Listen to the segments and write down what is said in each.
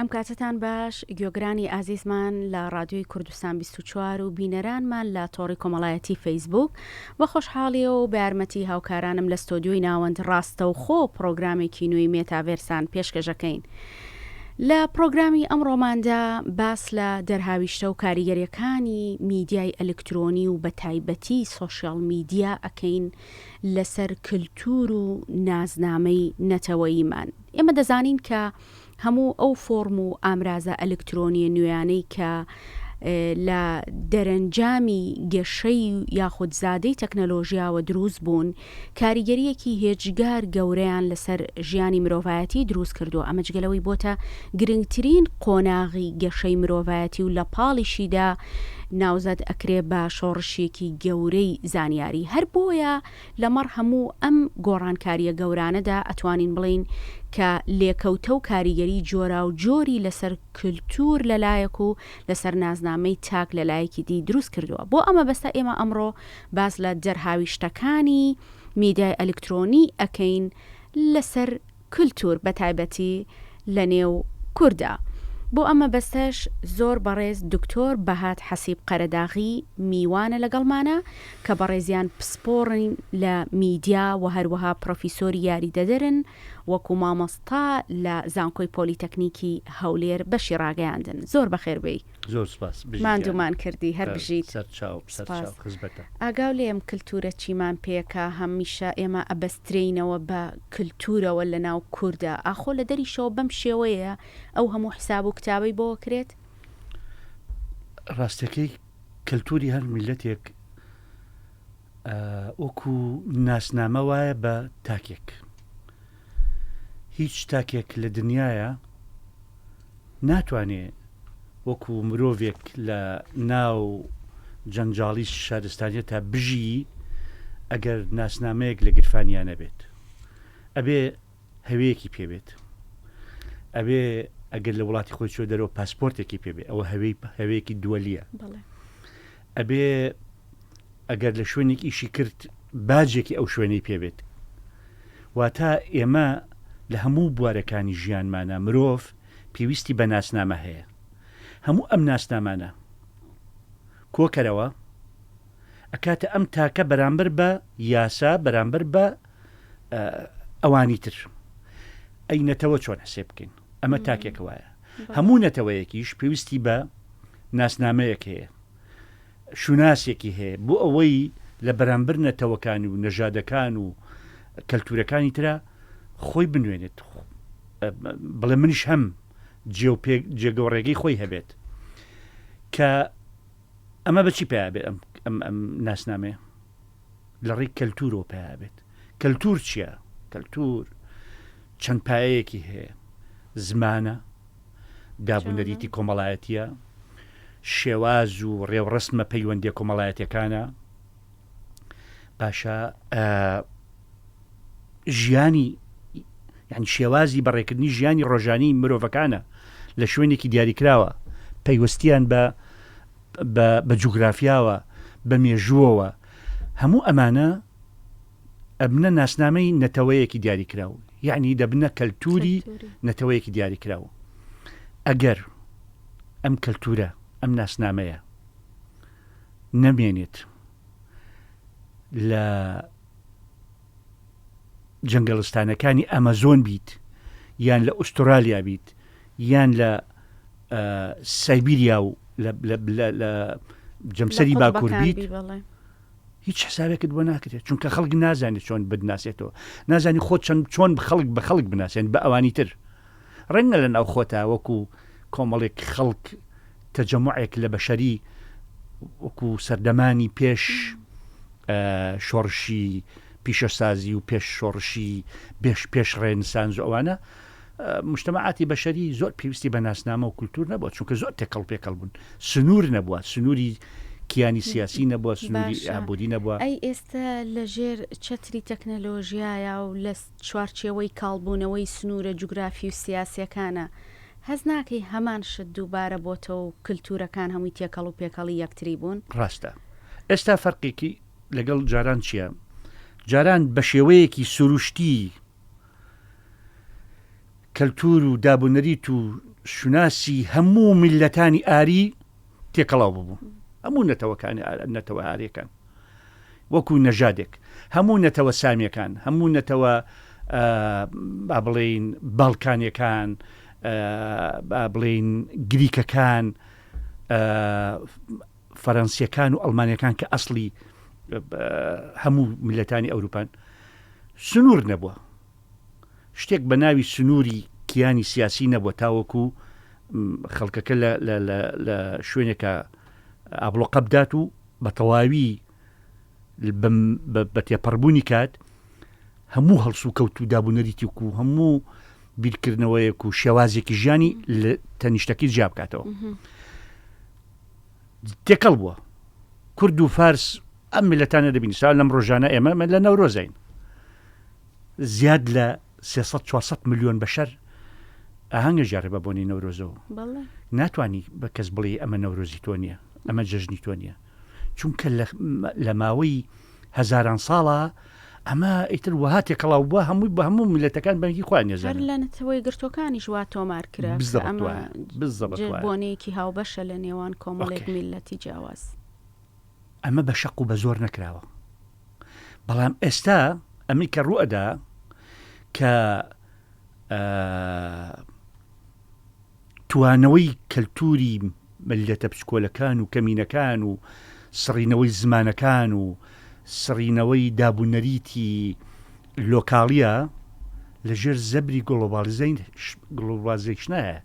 هەمکاتتان باش گوێگرانی ئازیزمان لە ڕادیۆی کوردستان 24 و بینەرانمان لە تۆڕی کۆمەڵایەتی فەیسبوک بە خۆشحاڵیە و بە یارمەتی هاوکارانم لە ستۆدیۆی ناوەند ڕاستە و خۆ پرۆگرامێکی نوێی مێتاڤێرسان پێشکەشەکەین. لە پرۆگرامی ئەمڕۆماندا باس لە دەرهاویشتە و کاریگەریەکانی میدیای ئەلکترۆنی و بە تایبەتی سۆشیال میدیا ئەکەین لەسەر کللتور و نازنامەی نەتەوەییمان. ئێمە دەزانین کە هەموو ئەو فۆرم و ئامرازە ئەلکترۆنیە نوێیانەی کە لە دەرەنجامی گەشەی یاخود زادەی تەکنەلۆژیاوە دروست بوون کاریگەریەکی هێجگار گەورەیان لەسەر ژیانی مرۆڤایەتی دروست کردو. ئەمە جگەلەوەی بۆتە گرنگترین قۆناغی گەشەی مرۆڤایەتی و لە پاڵیشیدا ناوزەد ئەکرێ بە شۆڕشێکی گەورەی زانیاری. هەر بۆیە لەمەڕ هەموو ئەم گۆڕانکاریە گەورانەدا ئەتوانین بڵین کە لێکەوتە و کاریگەری جۆرا و جۆری لەسەر کللتور لەلایەک و لەسەر نازنامەی تاک لەلایەکی دی دروست کردووە. بۆ ئەمە بەستە ئێمە ئەمڕۆ باس لە دەرهاویشتەکانی میدیای ئەلکترۆنی ئەکەین لەسەر کللتور بە تایبەتی لە نێو کووردا. بۆ ئەمە بەستەش زۆر بەڕێز دکتۆر بەهات حەسیب قەرەداغی میوانە لەگەڵمانە کە بەڕێزیان پسپۆڕین لە میدیا و هەروەها پرۆفیسۆری یاریدەدەرن وەکو مامۆستا لە زانکۆی پۆلیتەکنیکی هەولێر بەشی ڕاگەیاندن. زۆر بەخێر بێی. زۆر سپاس. ماندوومان کردی هەر بژیت. ئاگاو لێم کللتورە چیمان پێکە هەمیشە ئێمە ئەبەسترینەوە بە کللتورەوە لە ناو کووردا. ئاخۆ لە دەریشەوە بەم شێوەیە ئەو هەموو حساب و کتابەی بۆ کرێت؟ ڕاستەکەی کللتوری هەر میلەتێک وەکو ناسنامە وایە بە تاکێک. هیچ تاکێک لە دنیاە ناتوانێت وەکو مرۆڤێک لە ناو جەنجاڵی شارستانیە تا بژی ئەگەر ناسنامەیەک لە گرفانیانە بێت. ئەبێ هەوەیەکی پێبێت، ئەبێ ئەگەر لە وڵاتی خۆی چۆ دەرەوە پاسپۆرتێکی پێبێ، ئەوە هەوەیەکی دووەلیە. ئەبێ ئەگەر لە شوێنێک ئیشی کرد باجێکی ئەو شوێنەی پێبێت. واتە ئێمە لە هەموو بوارەکانی ژیانمانە مرۆڤ پێویستی بە ناسنامە هەیە. هەموو ئەم ناسنامانە کۆکەرەوە ئەکاتە ئەم تاکە بەرامبەر بە یاسا بەرامبەر بە ئەوانی تر. ئەی نەتەوە چۆن هەسێ بکەین؟ ئەمە تاکێک وایە. هەموو نەتەوەیەکیش پێویستی بە ناسنامەیەک هەیە، شوناسێکی هەیە بۆ ئەوەی لە بەرامبەر نەتەوەکانی و نەژادەکان و کەلتورەکانی ترە خۆی بنوێنێت. بڵێ منیش هەم جێگەوڕێگەی خۆی هەبێت. کە ئەمە بەچی پێیا بێت ئەم ناسنامەیە؟ لە ڕێی کەلتورۆ پێیا بێت. کەلتور چییە؟ کەلتور چەند پایەیەکی هەیە. زمانە، دابوونەریتی کۆمەڵایەتیە، شێواز و ڕێوڕسمە پەیوەندی کۆمەڵایەتەکانە، پاشا ژیانی یعنی شێوازی بەڕێکردنی ژیانی ڕۆژانی مرۆڤەکانە لە شوێنێکی دیاریکراوە، پەیوەستیان بە جوگرافیاوە، بە مێژووەوە. هەموو ئەمانە ئەبنە ناسنامەی نەتەوەیەکی دیاریکراوە، یعنی دەبنە کەلتوری نەتەوەیەکی دیاریکراوە. ئەگەر ئەم کەلتورە ئەم ناسنامەیە نەمێنێت لە جەنگەڵستانەکانی ئەمەزۆن بیت، یان لە ئوسترالیا بیت، یان لە سایبیریا و لە جەمسەری باکوور بیت، هیچ حسابێکت بۆ ناکرێت. چونکە خەڵک نازانێت چۆن بدناسێتەوە، نازانی خۆت چۆن بە خەڵک بناسێن بە ئەوانی تر. ڕەنگە لە ناو خۆتە وەکو کۆمەڵێک خەڵک تەجەموعێک لە بەشەری وەکو سەردەمانی پێش شۆڕشی پیشەسازی و پێش شۆڕشی پێش ڕێنسانز ئەوانە مجتەمەعاتی بەشەری زۆر پێویستی بە ناسنامە و کولتور نەبووە، چونکە زۆر تێکەڵ پێکەڵ بوون. سنوور نەبووە، سنووری کیانی سیاسی نەبووە، سنووری ئابووری نەبووە. ئەی ئێستا لەژێر چەتری تەکنەلۆژیایە و لە چوارچێوەی کاڵبوونەوەی سنوورە جوگرافی و سیاسیەکانە هەز ناکەی هەمان شت دووبارە بۆتە و کللتورەکان هەمووی تێکەڵ و پێکەڵی یەکتری بوون؟ ڕاستە. ئێستا فەرقێکی لەگەڵ جاران چییە؟ جاران بە شێوەیەکی سروشتی کەلتور و دابوونەریت و شناسی هەموو میلەتانی ئاری تێکەڵاو ببوو هەموو نەتەوە ئاریەکان وەکو نەژادێک هەموو نەتەوە سامیەکان هەموو نەتەوە با بڵێین باڵکانیەکان با بڵێین گریکەکان فەرەنسیەکان و ئەڵمانیەکان کە ئەسڵی هەموو میلەتانی ئەوروپان سنوور نەبووە شتێک بە ناوی سنووری کیانی سیاسی نەبووە تاوەکو خەڵکەکە لە شوێنێکە ئابڵۆقە بدات و بە تەواوی بە تێپەڕبوونی کات هەموو هەڵس و کەوت و دابوونەریتی و هەموو بیرکردنەوەیەک و شێوازێکی ژیانی لە تەنیشتەکەی جیا بکاتەوە تێکەڵ بووە کورد و فارس ئەم میلەتانە دەبین سا لەم ڕۆژانە ئێمە لە نەورۆزین زیاد لە 300-400 ملیۆن بەشەر ئاهەنگە ژارە بە بۆنی نەورۆزەوە ناتوانانی بە کەس بڵێ ئەمە نەورۆزی تۆ نییە ئەمە جەژنی تۆ نییە چونکە لە ماوەی هەزاران ساڵە ئەمە ئیتر وها تێکەڵاو بووە هەمووی بە هەموو میلەتەکان بەنگی خوان نێزان لە نەتەوەی گرتوەکانی ژوا تۆمار کرا بۆنەیەکی هاوبەشە لە نێوان کۆمەڵێک میلەتی جیاواز ئەمە بە شەق و بە زۆر نەکراوە بەڵام ئێستا ئەمریکا ڕوئەدا کە توانەوەی کەلتوری ملیەتە پچکۆلەکان و کەمینەکان و سڕینەوەی زمانەکان و سڕینەوەی دابوونەریتی لۆکاڵیە لەژێر زەبری گلۆبالیزیشنایە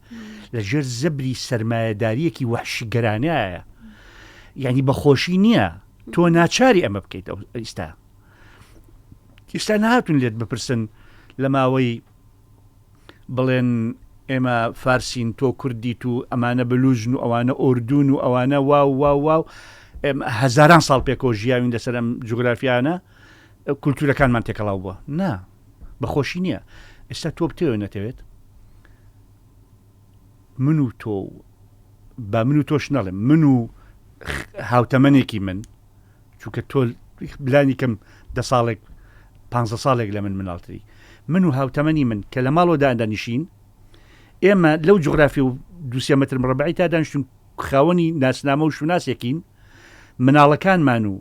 لەژێر زەبری سەرمایەداریەکی وەحشیگەرانایە یعنی بەخۆشی نییە تۆ ناچاری ئەمە بکەیت ئێستا نهاتون لێت بپرسن لە ماوەی بڵێن ئێمە فارسین تۆ کوردیت و ئەمانە بلوژن و ئەوانە ئۆردون و ئەوانە واو هەزاران ساڵ پێکەوە ژیاوین لەسەر ئەم جوگرافیانە کولتورەکانمان تێکەڵاو بووە نا بەخۆشی نییە ئێستا تۆ بتێوە نەتەوێت من و تۆ با من و تۆش نەڵێم من و هاوتەمەنێکی من چونکە تۆ بلانی کەم 10 ساڵێک 15 ساڵێک لە من مناڵتری من و هاوتەمەنی من کە لە ماڵۆدا دانیشین ئێمە لەو جوغرافی و 200 متر مربعی تا دانیشتون خاوەنی ناسنامە و شوناسێکین مناڵەکانمان و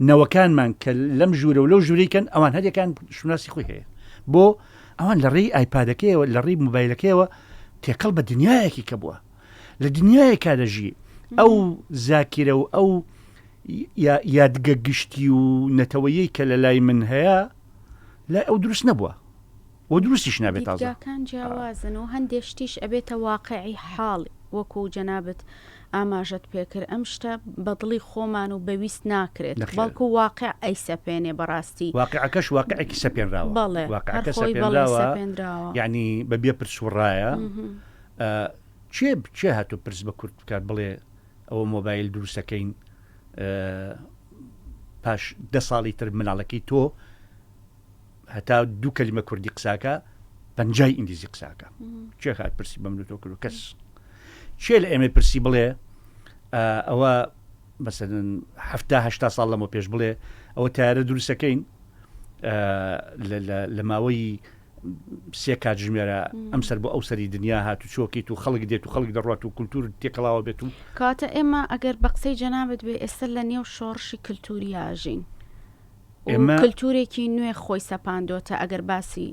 نەوەکانمان کە لەم ژوورە و لەو ژوورەکەن ئەوان هەرێکان شوناسی خۆی هەیە بۆ ئەوان لە ڕێی ئایپادەکەیەوە لە ڕێی مۆبایلەکەیەوە تێکەڵ بە دنیایەکی کە بووە لە دنیایەکا دەژی ئەو زاکیرە و ئەو یادگە گشتی و نەتەوەیەی کە لە لای من هەیە لای ئەو دروست نەبووە و دروستیش نابێت تازەکان جیاوازن و هەندێک شتیش ئەبێتە واقعی حاڵی وەکو جەنابەت ئاماژەت پێکرد ئەم شتە بەدڵی خۆمان و بەویست ناکرێت بەڵکو واقع ئەی سەپێنێ بەڕاستی واقعەکەش واقعێکی سەپێنراوە واقعەکە سەپێنراوە یعنی بەبێ پرسوڕایە چێ هاتو پرس بە کورد بکات بڵێ ئەوە مۆبایل دروستەکەین پاش 10 ساڵی تر مناڵەکەی تۆ هەتا 2 کەلیمە کوردی قساکە 50 ئینگلیزی قساکە چێ هات پرسی بە من و تۆ کرد و کەس چێ لە ئێمە پرسی بڵێ ئەوە مەسەلەن 70-80 ساڵ لەمە پێش بڵێ ئەوە تایارە دروستەکەین لە ماوەی 3 کاتژمێرە ئەم سەر بۆ ئەو سەری دنیا هات و چۆکیت و خەڵک دێت و خەڵک دەڕات و کولتور تێکەڵاوە بێت و کاتە ئێمە ئەگەر بە قسەی جەنابەت بێ ئێستا لە نێو شۆڕشی کللتوری ئاژین کللتورێکی نوێ خۆی سەپاندۆتە ئەگەر باسی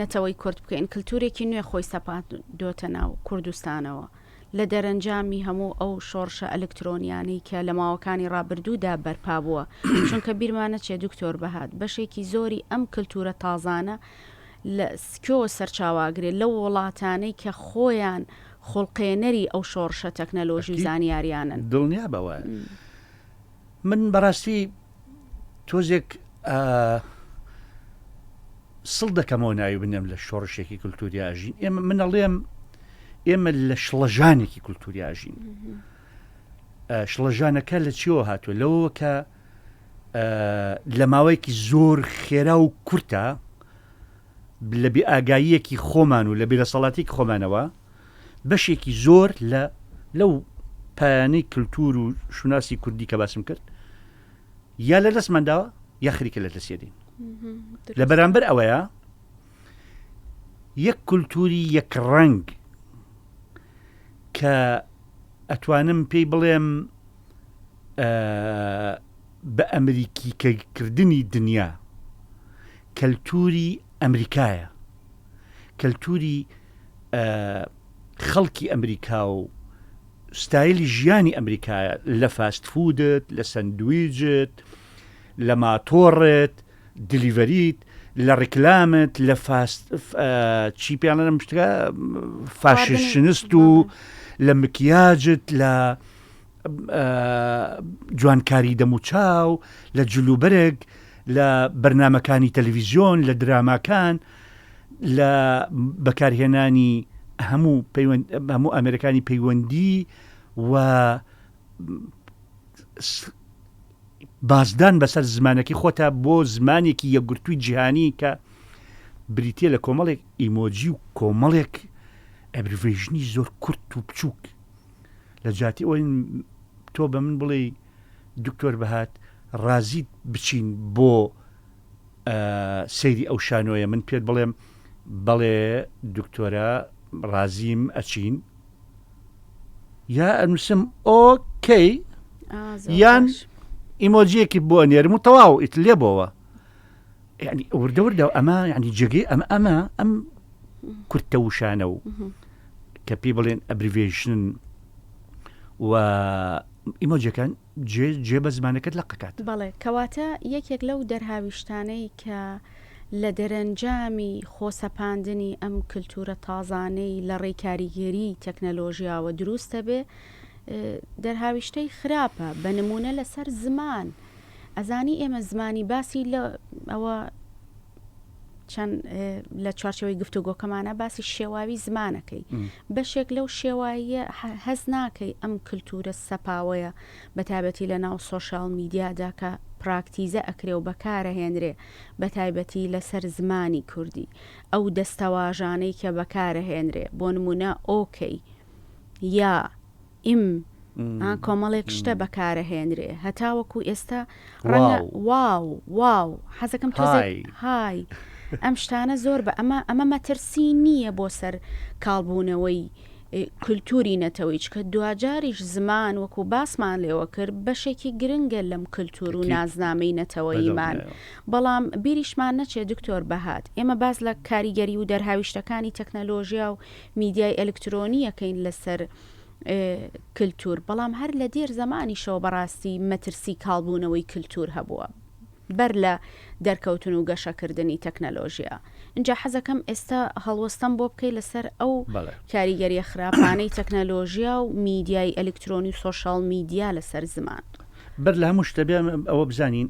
نەتەوەی کورد بکەین کللتورێکی نوێ خۆی سەپاندۆتە ناو کوردستانەوە لە دەرەنجامی هەموو ئەو شۆڕشە ئەلکترۆنیانی کە لە ماوەکانی ڕابردوودا بەرپا بووە چونکە بیرمانە چێ دکتۆر بەهات بەشێکی زۆری ئەم کللتورە تازانە لە سکۆوە سەرچاواگرێت لەو وڵاتانەی کە خۆیان خۆڵقێنەری ئەو شۆڕشە تەکنەلۆژی و زانیاریانن دڵنیا بەوە من بەڕاستی تۆزێک سڵ دەکەمەوە ناوی بنێم لە شۆڕشێکی کولتوری ئاژین ئێمە منەڵێم ئێمە لە شڵەژانێکی کولتوری ئاژین شڵەژانەکە لە چیەوە هاتووە لەوە کە لە ماوەیەکی زۆر خێرا و کورتە لە بێ ئاگاییەکی خۆمان و لە بێدەسەڵاتێکی خۆمانەوە بەشێکی زۆر لەو پایانەی کللتور و شوناسی کوردی کە باسم کرد یا لە دەستمانداوە یا خریکە لە دەسێدین لە بەرامبەر ئەوەیە یەک کللتوری یەک ڕەنگ کە ئەتوانم پێی بڵێم بە ئەمریکیکردنی دنیا کەلتوری ئەمریکایە، کەلتوری خەڵکی ئەمریکا و ستایلی ژیانی ئەمریکایە لە فاست فودت، لە سندویجت، لە ماتۆڕت، دلیڤەریت، لە ڕیکلامت، لە چی پێیانە شتەکە فاشنست و لە مکیاجت، لە جوانکاری دەموچاو، لە جلوبەرگ، لە بەرنامەکانی تەلەڤیزیۆن، لە دراماکان، لە بەکارهێنانی هەموو ئەمریکانی پەیوەندی و بازدان بەسەر زمانەکەی خۆتە بۆ زمانێکی یەکگرتووی جیهانی کە بریتە لە کۆمەڵێک ئیمۆجی و کۆمەڵێک ئەبریڤێژنی زۆر کورت و بچووک لە جاتی ئەوەی تۆ بە من بڵێ دکتۆر بەهات ڕازیت بچین بۆ سەیری ئەو شانۆیە، من پێت بڵێم بەڵێ دکتۆرە ڕازیم ئەچین یا ئەنووسم ئۆکەی یان ئیمۆجیەکی بۆ نێرم و تەواو ئیت لێ بۆەوە، یعنی وردە وردە ئەمە یعنی جێگەی ئەم کورتە وشانە و کە پێی بڵێن ئەبریڤێژن و ئیمۆجیەکان جێ بە زمانەکەت لە قەکات. بەڵێ کەواتە یەکێک لەو دەرهاویشتانەی کە لە دەرەنجامی خۆسەپاندنی ئەم کللتورە تازانەی لە ڕێی کاریگەری تەکنەلۆژیاوە دروستە بێ دەرهاویشتەی خراپە بە نمونە لەسەر زمان. ئەزانی ئێمە زمانی باسی لە ئەوە چەند لە چوارچەوەی گفتوگۆکەمانە باسی شێواوی زمانەکەی بەشێک لەو شێواییە هەز ناکەی ئەم کللتورە سەپاوەیە بە تایبەتی لە ناو سۆشال میدیادا کە پراکتیزە ئەکرێ و بەکارە هێنرێ بە تایبەتی لەسەر زمانی کوردی ئەو دەستەواژانەی کە بەکارە هێنرێ بۆ نمونە ئۆکەی یا کۆمەڵێک شتە بەکارە هێنرێ هەتاوەکو ئێستا واو حەزەکەم تۆزێک های ئەم شتانە زۆر بە ئەمە مەترسی نییە بۆ سەر کاڵبوونەوەی کللتوری نەتەوەی چکە دوجاریش زمان وەکو باسمان لێوە کرد بەشێکی گرنگە لەم کللتور و نازنامەی نەتەوەیمان، بەڵام بیریشمان نەچێت دکتۆر بەهات ئێمە باز لە کاریگەری و دەرهاویشتەکانی تەکنەلۆژیا و میدیای ئەلکترۆنیەکەین لەسەر کللتور، بەڵام هەر لە دێر زمانیشەوە بەڕاستی مەترسی کاڵبوونەوەی کللتور هەبووە بەر لە دەرکەوتن و گەشەکردنی تەکنەلۆژیا. اینجا حەزەکەم ئێستا هەڵوەستەم بۆ بکەی لەسەر ئەو کاریگەریە خراپانەی تەکنەلۆژیا و میدیای ئەلکترۆنی و سۆشال میدیا لەسەر زمان. بەر لە هەموو شتە ئەوە بزانین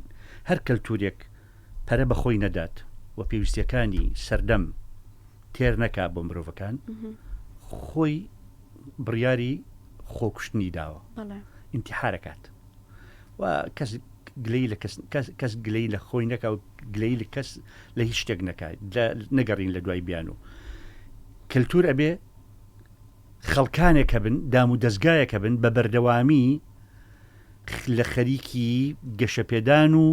هەر کەلتورێک پەرە بەخۆی نەدات و پێویستیەکانی سەردەم تێر نەکا بۆ مرۆڤەکان خۆی بڕیاری خۆکوشتنی داوە ئینتیحارەکات و کەس گلەی لە خۆی نەکا و گلەی لە کەس لە هیچ شتێک نەکات نەگەڕین لە دوای بیان و کللتور ئەبێ خەڵکانێکە بن دام و دەستگایەکە بن بە بەردەوامی لە خەریکی گەشەپێدان و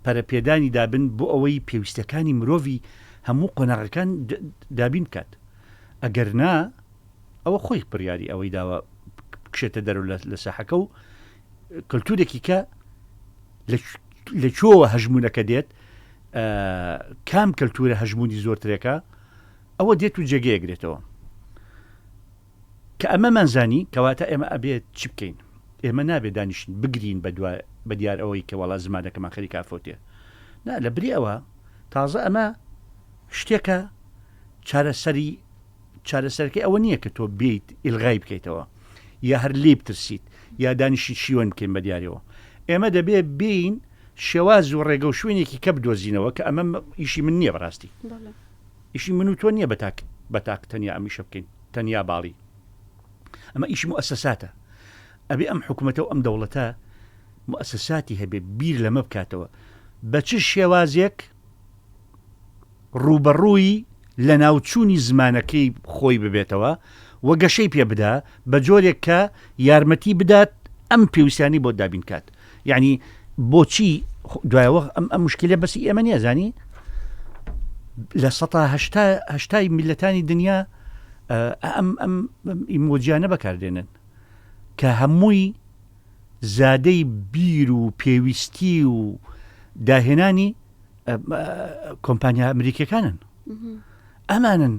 پەرەپێدانی دابن بۆ ئەوەی پێویستەکانی مرۆڤی هەموو قۆناغەکان دابین بکات. ئەگەر نا ئەوە خۆی بڕیاری ئەوەی داوە بکشێتە دەرەوە لە ساحەکە و کللتورێکی کە لە چۆوە هەژمونەکە دێت کام کللتورە هەژمونی زۆرترێکە ئەوە دێت و جێگەیەگرێتەوە کە ئەمە مانزانی کەواتە ئێمە ئەبێت چی بکەین، ئێمە نابێت دانیشتین بگرین بە دیار ئەوەی کە وەڵا زمانەکەمان خەری کافۆتێ نا لە بری ئەوە تازە ئەمە شتێکە چارەسەرکەی ئەوە نییە کە تۆ بیت ئیلغای بکەیتەوە یا هەر لێ بترسیت یا دانیشی شیوەن بکەین بە دیارەوە. ئێمە دەبێت بین شێواز و ڕێگە و شوێنێکی کە بدۆزینەوە کە ئەمە ئیشی من نییە بەڕاستی ئیشی من و تۆ نییە بەتاک تەنیا ئەمیشە بکەین تەنیا باڵی ئەمە ئیشی مؤسساتە ئەبێ ئەم حکوومەتە و ئەم دەوڵەتە مؤسساتی هەبێ بیر لەمە بکاتەوە بە چ شێوازێک ڕوبەڕووی لە ناوچوونی زمانەکەی خۆی ببێتەوە و گەشەی پێ بدا بە جۆرێک کە یارمەتی بدات ئەم پێویستانی بۆ دابین کات. یعنی بۆچی دوایەوە ئەم مشکلە بەسی ئێمە نیە زانی لە 180 میلەتانی دنیا ئەم ئیمۆجیانە بەکاردێنن کە هەمووی زادەی بیر و پێویستی و داهێنانی کۆمپانیا ئەمریکیەکانن ئەمانن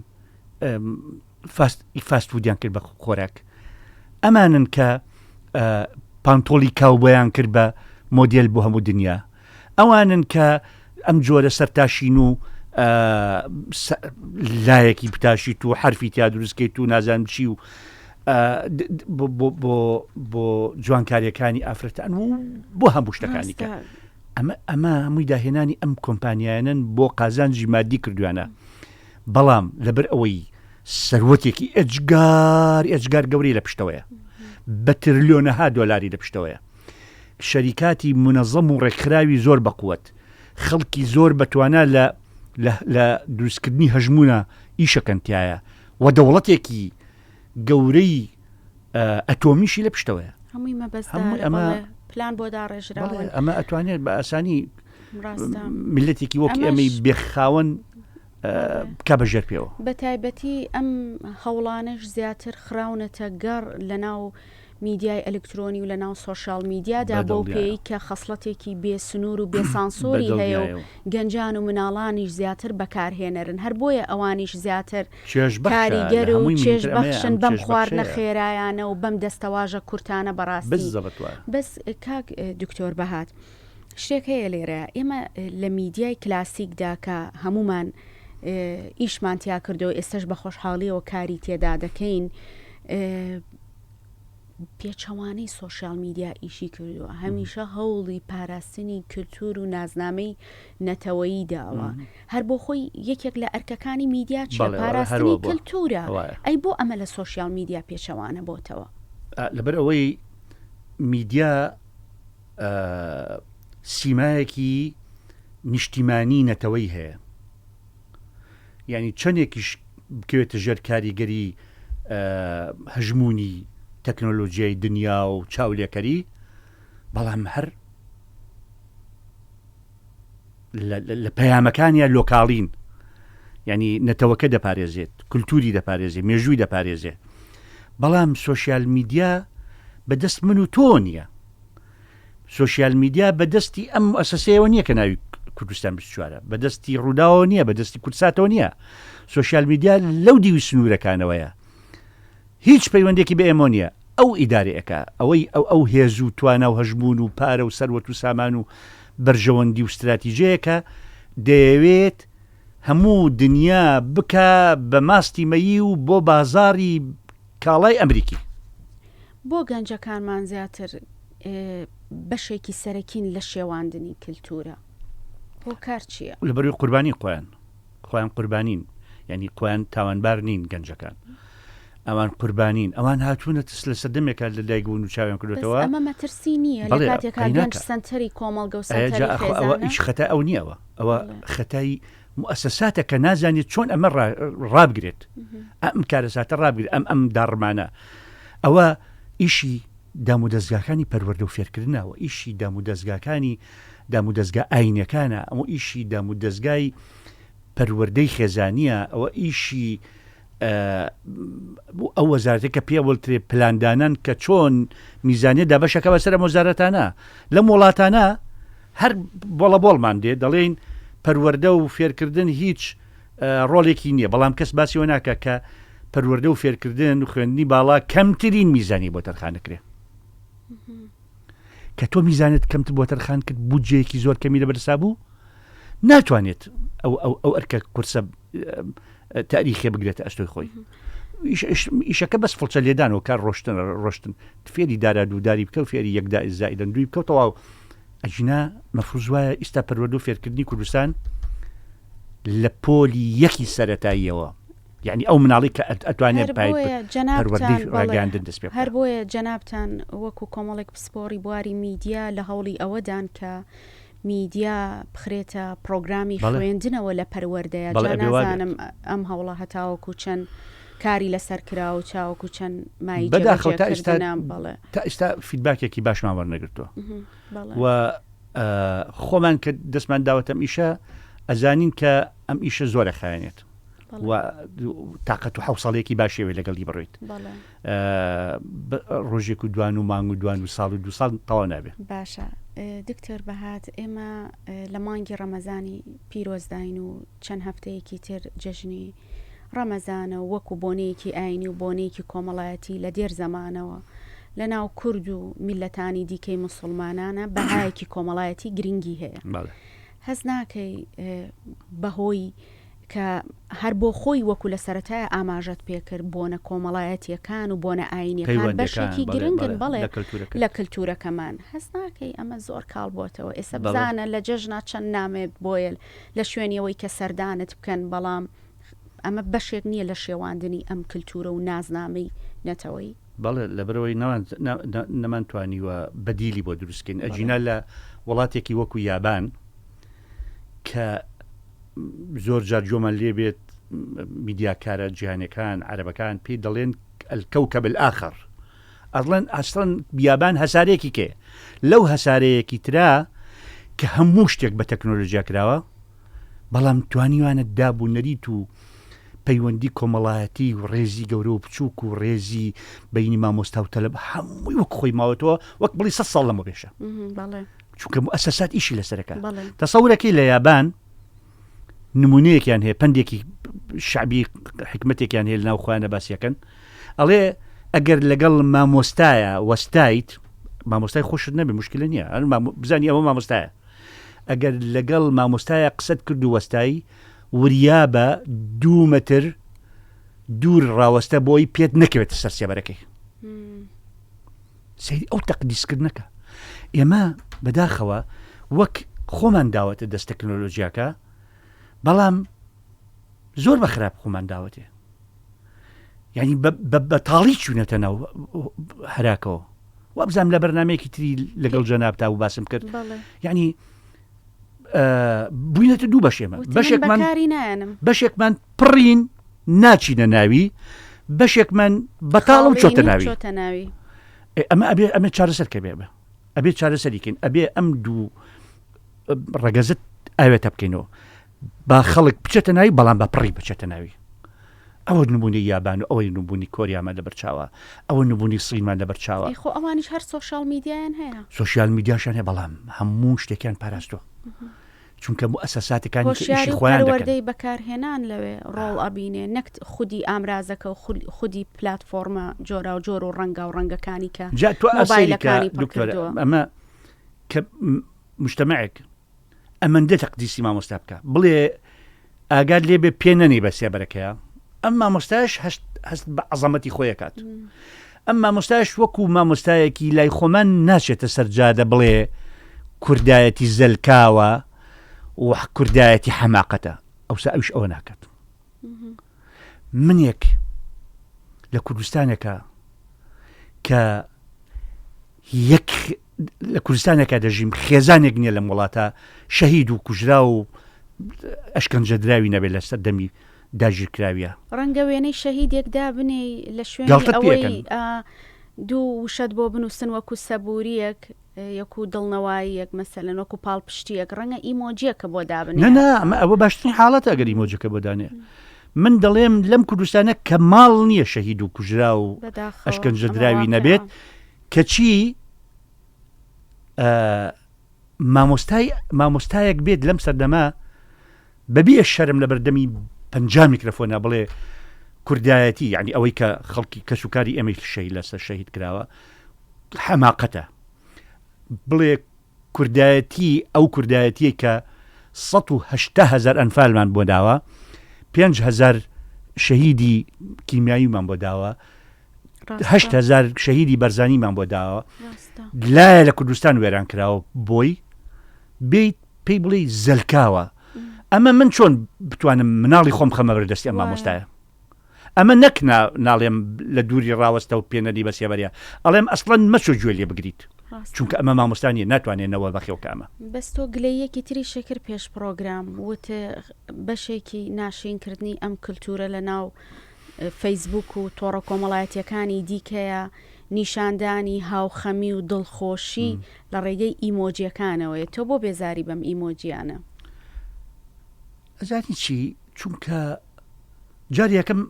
فاستفودیان کرد بە خۆراک ئەمانن کە پانتۆلی کاوبۆیان کرد بە مۆدیل بۆ هەموو دنیا ئەوانن کە ئەم جۆرە سەرتاشین و لایەکی بتاشیت و حرفی تیا دروستکەیت و نازانم چی و بۆ جوانکاریەکانی ئافرەتان و بۆ هەموو شتەکانی کە ئەمە هەمووی داهێنانی ئەم کۆمپانیانن بۆ قازانجی مادی کردوانە بەڵام لەبەر ئەوەی سەروەتێکی ئەجگار گەورەی لە پشتەوەیە بە تریلیۆنەها دۆلاری لە پشتەوەیە شەریکاتی منەظەم و ڕێکخراوی زۆر بەقووەت خەڵکی زۆر بەتوانە لە دروستکردنی هەژمونە ئیشەکەنتیایە و دەوڵەتێکی گەورەی ئەتۆمیشی لە پشتەوەیە هەمووی مەبەستە پلان بۆ داڕێژراون ئەمە ئەتوانێت بە ئاسانی ملەتێکی وەک ئەمەی بێخاوەن بکە بەژێر پێوە بە تایبەتی ئەم هەوڵانش زیاتر خراونەتە گەڕ لە ناو میدیای ئەلکترۆنی و لە ناو سۆشال میدیادا بۆ پێی کە خەسڵەتێکی بێسنوور و بێسانسۆری هەیە و گەنجان و مناڵانیش زیاتر بەکارهێنەرن هەر بۆیە ئەوانیش زیاتر کاریگەر و چێژبەخشن بەم خواردنە خێرایانە و بەم دەستەواژە کورتانە بەڕاستی بەس کاک دکتۆر بەهات شتێک هەیە لێرە ئێمە لە میدیای کلاسیکدا کە هەمومان ئیشمان تیا کردو ئێستش بە خۆشحاڵیەوە کاری تێدا دەکەین پێچەوانەی سۆشیال میدیا ئیشی کردووە هەمیشە هەوڵی پاراستنی کلتور و نازنامەی نەتەوەیی داوە هەر بۆ خۆی یەکێک لە ئەرکەکانی میدیا چیە پاراستنی کلتورە ئەی بۆ ئەمە لە سۆشیال میدیا پێچەوانە بۆتەوە لەبەر ئەوەی میدیا سیمایەکی نیشتیمانی نەتەوەی هەیە یعنی چەندێکیش بکەوێتە ژێر کاریگەری هەژمونی تەکنۆلۆژیای دنیا و چاولێکەری بەڵام هەر لە پەیامەکانیان لۆکاڵین ینی نەتەوەکە دەپارێزێت کولتوری دەپارێزێت مێژووی دەپارێزێت بەڵام سۆشیال میدیا بەدەست من و تۆ نییە سۆشیال میدیا بەدەستی ئەم ئەسەسەیەوە نییە کە ناوی کوردستان 24 بەدەستی ڕووداوە نییە بەدەستی کورساتەوە نییە سۆشیال میدیا لەو دیوی سنوورەکانەوەیە هیچ پەیوەندێکی بە ئێمە نییە ئەو ئیدارەیەەکە ئەوەی ئەو هێز و توانە و هەژمون و پارە و سەروەت و سامان و بەرژەوەندی و استراتیژەیەکە دەیەوێت هەموو دنیا بکە بە ماستی مەیی و بۆ بازاری کاڵای ئەمریکی بۆ گەنجەکانمان زیاتر بەشێکی سەرەکین لە شێواندنی کلتورە بۆ کار چییە؟ لەبەروی قوربانی خۆیان قوربانین یعنی خۆیان تاوانبار نین گەنجەکان ئەوان قوربانین ئەوان هاتوونە تس لە سەردەمێکە لە دایکبوون و چاویان کردێتەوە ئەمە مەترسی نییە لە کاتێکا گەنج سنتەری کۆمەڵگە و سەنتەری خێزانە ئەوە ئیش خەتای ئەو نییەوە ئەوە خەتای مؤسساتە کە نازانێت چۆن ئەمە ڕابگرێت ئەم کارەساتە ڕابگرێت ئەم داڕمانە ئەوە ئیشی دام و دەستگاکانی پەروەردە و فێرکردنەوە ئیشی دام و دەستگاکانی دام و دەستگا ئاینەکانە ئەمە ئیشی دام و دەستگای پەروەردەی خێزانیە ئەوە ئیشی ئەو وەزارەتێکە پێوەڵترێ پلاندانان کە چۆن میزانێدا بەشەکە بەسەر وەزارەتانە لەم وڵاتانە هەر بۆڵە بۆڵمان دێ دەڵێن پەروەردە و فێرکردن هیچ ڕۆڵێکی نییە بەڵام کەس باسیەوە ناکە کە پەروەردە و فێرکردن و خوێندنی باڵا کەمترین میزانی بۆ تەرخانەکرێ کە تۆ میزانێت کەمتر بۆ تەرخان کرد بودجەیەکی زۆر کەمی لە بەرسا بوو ناتوانێت ئەو ئەرکە کورسە تاریخێ بگرێتە ئەستۆی خۆی ئیشەکە بەس فڵچە لێدانەوە کار ڕۆشتن فێری دارا دووداری بکە و فێری یەکدا ئزائیدەن دوی بکەوتەوە ئەجنا مەفروض وایە ئیستا پەروەردە و فێرکردنی کوردستان لە پۆلی یەکی سەرەتاییەوە یعنی ئەو مناڵی کە ئەتوانێت پەروەردەی ڕاگەاندن دەست پێ هەر بۆیە جەنابتان وەکو کۆمەڵێک پسپۆری بواری میدیا لە هەوڵی ئەوەدان کە میدیا بخرێتە پرۆگرامی خوێندنەوە لە پەروەردەیە جا نازانم ئەم هەوڵە هەتاوەکو چەند کاری لەسەر کرا و چاوەکو چەند مای بەداخەوە تا ئێستا فیدباکێکی باشمان وەرنەگرتووە و خۆمان کە دەستمان داوەتەم ئیشە ئەزانین کە ئەم ئیشە زۆرە خایەنێت و تااقەت و حوسڵێکی باشێوێ لەگەڵی بڕێت ڕۆژێک و دوان و مانگ و دوان و ساڵ و 2 ساڵ تەوا نابێ. باشە دکتۆر بەهات ئێمە لە مانگی ڕەمەزانی پیرۆزداین و چەند هەفتەیەکی تر جەژنی ڕەمەزانە وەکو بۆنەیەکی ئاینی و بۆنەیەکی کۆمەڵایەتی لە دێر زەمانەوە لە ناو کورد و میلەتانی دیکەی موسڵمانانە بەهایەکی کۆمەڵایەتی گرنگی هەیە. هەز ناکەی بەهۆی کە هەر بۆ خۆی وەکو لە سەرەتایە ئاماژەت پێکرد بۆنە کۆمەڵایەتیەکان و بۆنە ئاینیەکان بەشێکی گرنگن بەڵێ لە کللتورەکەمان. هەست ناکەی ئەمە زۆر کاڵ بۆتەوە ئێستا بزانە لە جەژنا چەند نامێ بۆیە لە شوێنیەوەی کە سەردانت بکەن بەڵام ئەمە بەشێک نییە لە شێواندنی ئەم کللتورە و نازنامەی نەتەوەی. بەڵێ لەبەرەوەی نەمانتوانیوە بەدیلی بۆ دروستکەین. ئەجینا لە وڵاتێکی وەکو یابان کە زۆر جار جۆمان لێ بێت میدیاکارە جیهانەکان عەرەبەکان پێی دەڵێن الکەوکەب الآخر ئەڵێن ئەسڵەن بیابان هەسارەیەکی کێ لەو هەسارەیەکی ترا کە هەموو شتێک بە تەکنۆلۆژیا کراوە بەڵام توانیوانە دابوو نەریت و پەیوەندی کۆمەڵایەتی و ڕێزی گەورە و بچووک و ڕێزی بینی مامۆستا و تەلەب هەمووی وەک خۆی ماوەتەوە وەک بڵی 100 ساڵ لەمە پێشە چونکە ئەساسات ئیشی لەسەرەکە. تەسەورەکەی لە یابان نمونەیەکیان هەیە پندێکی شعبی حکمتێکیان هەیە لە ناو خۆیانە باسیەکەن ئەڵێ ئەگەر لەگەڵ مامۆستایە وەستایت مامۆستای خۆشت نەبێ مشکلە نییە بزانی ئەوە مامۆستایە ئەگەر لەگەڵ مامۆستایە قسەت کرد و وەستایی وریابە 2 مەتر دوور ڕاوەستە بۆی پێت نەکەوێتە سەر سێبەرەکەی سەیری ئەو تەقدیسکردنەکە. ئێمە بەداخەوە وەک خۆمان داوەتە دەست تەکنۆلۆژیاکە بەڵام زۆر بە خراپ خۆمان داوەتێ یعنی بەتاڵی چوونەتە ناو هەراکەوە وا بزانام لە بەرنامەیەکی تری لەگەڵ جەنابتا و باسم کرد یعنی بووینەتە 2 بەشێمە بەشێکمان پڕین ناچینە ناوی بەشێکمان بەتاڵم چۆتە ناوی ئەمە چارەسەر کە بێ ئەبێ چارەسەریکەین ئەبێ ئەم 2 ڕەگەزت ئاوێتە بکەینەوە با خەڵک بچێتە ناوی بەڵام بە پڕی بچێتە ناوی. ئەوە نمونی یابان و ئەوەی نبوونی کۆریامان لەبەرچاوە ئەوە نبوونی سیمان لەبەرچاوە. خۆ ئەوانیش هەر سۆشیال میدیایان هەیە سۆشیال میدیاشان هەیە بەڵام هەموو شتێکیان پاراستوە چونکە ئەساساتەکانی هۆشیاری و پەروەردەی بەکارهێنان لەوێ ڕۆڵ ئەبینێ نەک خودی ئامرازەکە و خودی پلاتفۆرمە جۆرا و جۆر و ڕەنگە و ڕەنگەکانی کە مۆبایلەکانی ئەمە کە مجتەمەعێک ئەمەندە تەقدیسی مامۆستا بکە بڵێ ئاگاد لێ بێ پێ نەنی بە سێبەرەکەیە ئەم مامۆستایش هەست بە عەزەمەتی خۆیەکات ئەم مامۆستایش وەکو مامۆستایەکی لای خۆمان ناچێتە سەرجادە بڵێ کوردایەتی زەلکاوە و کوردایەتی حەماقەتە ئەوسا ئەوش ئەوە ناکات. منێک لە کوردستانێکە کە یەک لە کوردستانێکە دەژیم خێزانێک نییە لەم وڵاتە شەهید و کوژرا و ئەشکەنجە دراوی نەبێت لە سەر دەمی داگیرکراویە ڕەنگە وێنەی شەهیدێکدا بنێ لە شوێنی ئەوەی 2 وشەت بۆ بنووسن وەکو سەبوریەک یەکو دڵنەواییەک مەسەلەن وەکو پاڵ پشتیەک ڕەنگە ئیمۆجیەکە بۆ دابنێ ئەمە ئەوە باشترین حاڵەتە ئەگەر ئیمۆجەکە بۆ دانێ. من دەڵێم لەم کوردستانە کە ماڵ نییە شەهید و کوژرا و ئەشکەنجە دراوی نەبێت کەچی مامۆستایەک بێت لەم سەردەما بەبێ شەرم لە بەردەمی 50 میکرۆفۆنە بڵێ کوردایەتی یعنی ئەوەی کە خەڵکی کەسوکاری ئەمەی شەهید لەسەر شەهید کراوە حەماقەتە بڵێ کوردایەتی ئەو کوردایەتی کە 180,000 ئەنفالمان بۆ داوە 5,000 شەهیدی کیمیاییمان بۆ داوە 8,000 شەهیدی بەرزانیمان بۆ داوە لایە لە کوردستان وێران کراوە بۆی بیت پێی بڵێ زەلکاوە. ئەمە من چۆن بتوانم مناڵی خۆم خەمە بەردەستی ئەم مامۆستایە ئەمە نەک ناڵێم لە دووری ڕاوەستە و پێنەدی بە سێبەریا ئەڵێم ئەسڵەن مەچۆ گوێ لێ بگریت چونکە ئەمە مامۆستانیە ناتوانێنەوە بەخێوکەمە. بەستۆ گلەیەکی تری شکر پێش پرۆگرام وتە بەشێکی ناشینکردنی ئەم کللتورە لە ناو فەیسبوک و تۆڕە کۆمەڵایەتیەکانی دیکەیە نیشاندانی هاوخەمی و دڵخۆشی لە ڕێگەی ئیمۆجیەکانەوەی تۆ بۆ بێزاری بەم ئیمۆجیانە ئەزانی چی چونکە جاري یەکەم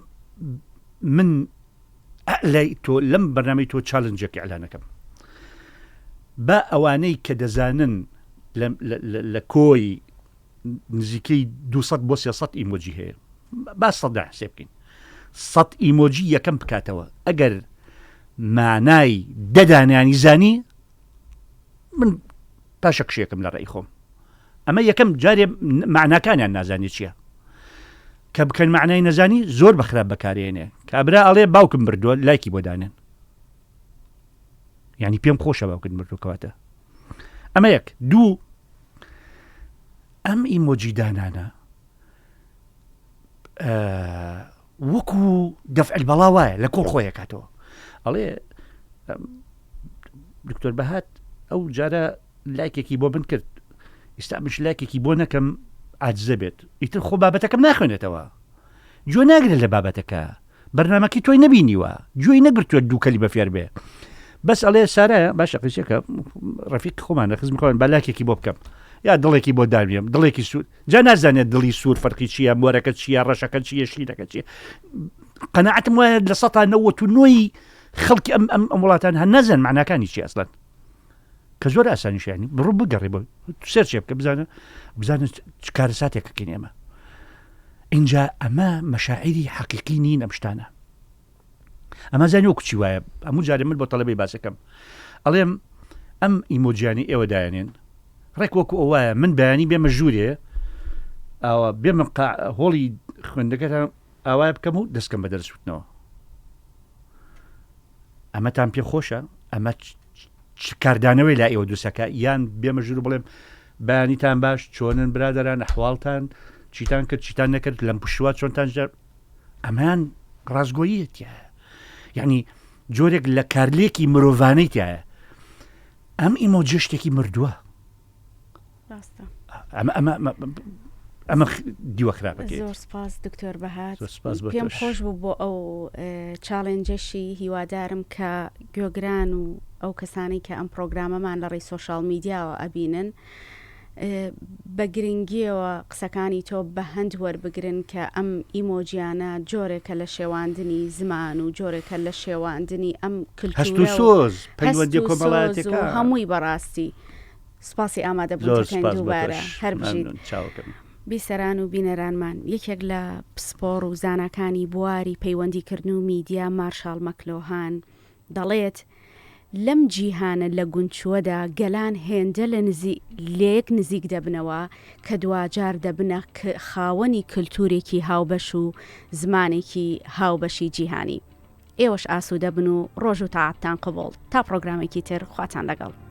من لای تۆ لەم بەرنامەی تۆ چالنجێک ئیعلانەکەم بە ئەوانەی کە دەزانن لە کۆی نزیکەی 200 بۆ 300 ئیمۆجی هەیە با 100 حسێ بکەین 100 ئیمۆجی یەکەم بکاتەوە ئەگەر مانای دەدانیانی زانی من پاشە کشێکم لە ڕێی خۆم ئەمە یەکەم جارێ معناکانیان نازانی چییە کە بکەن معنای نەزانی زۆر بەخراپ بەکارێنێ کابرا ئەڵێ باوکم بردووە لایکی بۆ دانێن یعنی پێم خۆشە باوکن بردو کەواتە ئەمە یەک دوو ئەم ئیمۆجی دانانە وەکو دەفعل بەڵا وایە لە کۆڵ خۆی کاتەوە ئەڵێ دکتۆر بەهات ئەو جارە لایکێکی بۆ من کرد ئێستا مش لایکێکی بۆ نەکەم عاجزە بێت ئیتر خۆ بابەتەکەم ناخوێنێتەوە گوێ ناگرێت لە بابەتەکە بەرنامەکەی تۆی نەبینیوە گوێی نەگرتووە دووکەلی بە فێر بێ بەس ئەڵێ سارایە باشە قسێکە ڕەفیق خۆمانە خزم خۆن با لایکێکی بۆ بکەم یا دڵێکی بۆ داویم دڵێکی سوور جا نازانێت دڵی سوور فەرقی چییە مۆرەکە چییە ڕەشەکە چییە شیرەکە چییە قەناعەتم وایە لە 1990 خەڵکی ئەم وڵاتان هەن نەزان معناکانی چی ئەسڵەن کە زۆر ئاسانیشیانی بڕوو بگەڕێ بۆ سێرچێ بکە بزانە چ کارە ساتێکەکەین ئێمە اینجا ئەمە مەشاعری حەقیقی نین ئەم شتانە ئەمە زانی وەکو چی وایە هەموو جارێ من بۆ تەڵەبەی باسەکەم ئەڵێم ئەم ئیمۆجیانی ئێوە دایانێن ڕێک وەکو ئەو وایە من بەیانی بێمە ژوورێ ئەوە بێمە هۆڵی خوێندەکەتان ئاوایە بکەم و دەستکەم بە دەرسوتنەوە ئەمەتان پێ خۆشە ئەمە کاردانەوەی لا ئێوە دووسەکە یان بێمە ژوور بڵێم بەیانیتان باش چۆنن برادەران ئەحواڵتان چیتان کرد چیتان نەکرد لەم پشووە چۆنتان ژەر ئەمان ڕازگۆییەتە یعنی جۆرێک لە کارلێکی مرۆڤانەی تایە ئەم ئیمۆجی شتێکی مردووە ئەمە دیوە خراپەکە زۆر سپاس دکتۆر بەهات پێم خۆش بوو بۆ ئەو چاڵنجەشی هیوادارم کە گوێگران و ئەو کەسانی کە ئەم پرۆگرامەمان لە ڕێی سۆشال میدیاوە ئەبینن بە گرنگیەوە قسەکانی تۆ بە هەند وەربگرن کە ئەم ئیمۆجیانە جۆرێکە لە شێواندنی زمان و جۆرێکە لە شێواندنی ئەم کلتورە سۆز پەیوەندی کۆمەڵایەتەکە هەمووی بەڕاستی سپاسی ئامادە بوونەکەین دووبارە هەر بژیت بیسەران و بینەرانمان یەکێک لە پسپۆڕ و زانەکانی بواری پەیوەندیکردن و میدیا مارشال مەکلۆهان دەڵێت لەم جیهانە لە گونچووەدا گەلان هێندە لەیەک نزیک دەبنەوە کە دوجار دەبنە خاوەنی کللتورێکی هاوبەش و زمانێکی هاوبەشی جیهانی ئێوەش ئاسوودە بن و ڕۆژ و تاعاتان قبول تا پرۆگرامێکی تر خواتان لەگەڵ